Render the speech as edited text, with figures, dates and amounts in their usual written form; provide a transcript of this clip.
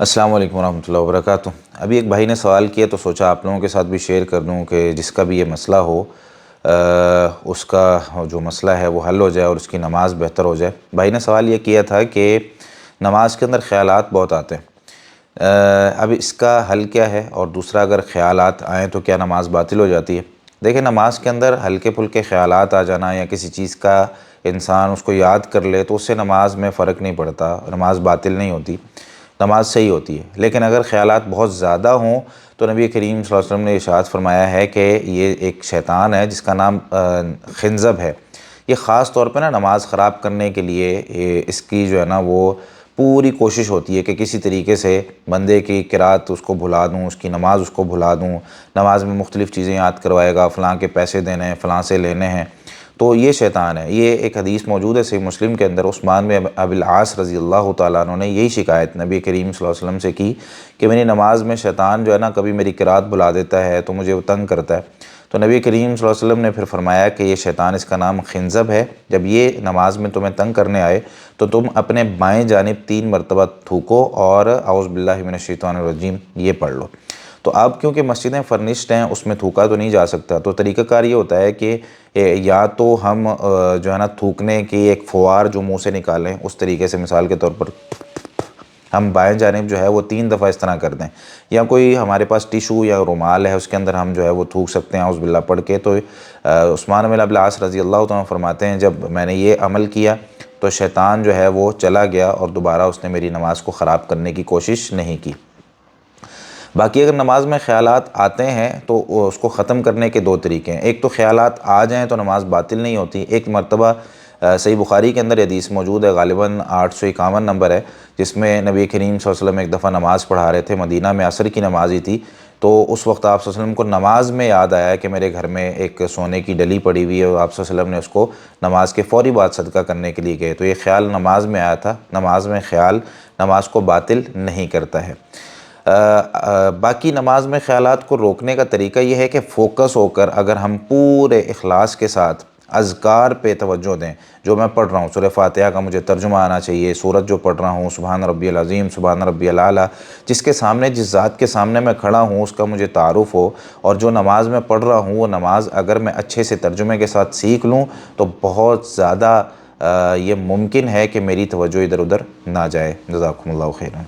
السلام علیکم ورحمۃ اللہ وبرکاتہ۔ ابھی ایک بھائی نے سوال کیا تو سوچا آپ لوگوں کے ساتھ بھی شیئر کر دوں کہ جس کا بھی یہ مسئلہ ہو اس کا جو مسئلہ ہے وہ حل ہو جائے اور اس کی نماز بہتر ہو جائے۔ بھائی نے سوال یہ کیا تھا کہ نماز کے اندر خیالات بہت آتے ہیں، اب اس کا حل کیا ہے، اور دوسرا اگر خیالات آئیں تو کیا نماز باطل ہو جاتی ہے؟ دیکھیں، نماز کے اندر ہلکے پھلکے خیالات آ جانا یا کسی چیز کا انسان اس کو یاد کر لے تو اس سے نماز میں فرق نہیں پڑتا، نماز باطل نہیں ہوتی، نماز صحیح ہوتی ہے۔ لیکن اگر خیالات بہت زیادہ ہوں تو نبی کریم صلی اللہ علیہ وسلم نے ارشاد فرمایا ہے کہ یہ ایک شیطان ہے جس کا نام خنزب ہے، یہ خاص طور پہ نماز خراب کرنے کے لیے اس کی جو ہے وہ پوری کوشش ہوتی ہے کہ کسی طریقے سے بندے کی قرات اس کو بھلا دوں، اس کی نماز اس کو بھلا دوں، نماز میں مختلف چیزیں یاد کروائے گا، فلاں کے پیسے دینے ہیں، فلاں سے لینے ہیں، تو یہ شیطان ہے۔ یہ ایک حدیث موجود ہے صحیح مسلم کے اندر، عثمان بن ابی العاص رضی اللہ تعالیٰ عنہ نے یہی شکایت نبی کریم صلی اللہ علیہ وسلم سے کی کہ میری نماز میں شیطان جو ہے کبھی میری قرات بھلا دیتا ہے تو مجھے وہ تنگ کرتا ہے۔ تو نبی کریم صلی اللہ علیہ وسلم نے پھر فرمایا کہ یہ شیطان، اس کا نام خنزب ہے، جب یہ نماز میں تمہیں تنگ کرنے آئے تو تم اپنے بائیں جانب 3 مرتبہ تھوکو اور اعوذ باللہ من الشیطان الرجیم یہ پڑھ لو۔ تو اب کیونکہ مسجدیں فرنشڈ ہیں، اس میں تھوکا تو نہیں جا سکتا، تو طریقہ کار یہ ہوتا ہے کہ یا تو ہم جو ہے تھوکنے کی ایک فوار جو منہ سے نکالیں، اس طریقے سے مثال کے طور پر ہم بائیں جانب جو ہے وہ 3 دفعہ اس طرح کر دیں، یا کوئی ہمارے پاس ٹیشو یا رومال ہے اس کے اندر ہم جو ہے وہ تھوک سکتے ہیں اعوذ باللہ پڑھ کے۔ تو عثمان بن ابی العاص رضی اللہ تعالیٰ فرماتے ہیں جب میں نے یہ عمل کیا تو شیطان جو ہے وہ چلا گیا اور دوبارہ اس نے میری نماز کو خراب کرنے کی کوشش نہیں کی۔ باقی اگر نماز میں خیالات آتے ہیں تو اس کو ختم کرنے کے 2 طریقے ہیں۔ ایک تو خیالات آ جائیں تو نماز باطل نہیں ہوتی۔ ایک مرتبہ صحیح بخاری کے اندر حدیث موجود ہے، غالباً 851 نمبر ہے، جس میں نبی کریم صلی اللہ علیہ وسلم ایک دفعہ نماز پڑھا رہے تھے، مدینہ میں عصر کی نماز ہی تھی، تو اس وقت آپ صلی اللہ علیہ وسلم کو نماز میں یاد آیا کہ میرے گھر میں ایک سونے کی ڈلی پڑی ہوئی ہے، اور آپ صلی اللہ علیہ وسلم نے اس کو نماز کے فوری بعد صدقہ کرنے کے لیے گئے، تو یہ خیال نماز میں آیا تھا۔ نماز میں خیال نماز کو باطل نہیں کرتا ہے۔ باقی نماز میں خیالات کو روکنے کا طریقہ یہ ہے کہ فوکس ہو کر اگر ہم پورے اخلاص کے ساتھ اذکار پہ توجہ دیں، جو میں پڑھ رہا ہوں سورہ فاتحہ کا مجھے ترجمہ آنا چاہیے، سورت جو پڑھ رہا ہوں سبحان ربی العظیم، سبحان ربی الاعلیٰ، جس کے سامنے جس ذات کے سامنے میں کھڑا ہوں اس کا مجھے تعارف ہو، اور جو نماز میں پڑھ رہا ہوں وہ نماز اگر میں اچھے سے ترجمے کے ساتھ سیکھ لوں تو بہت زیادہ یہ ممکن ہے کہ میری توجہ ادھر ادھر نہ جائے۔ جزاکم اللہ خیرا۔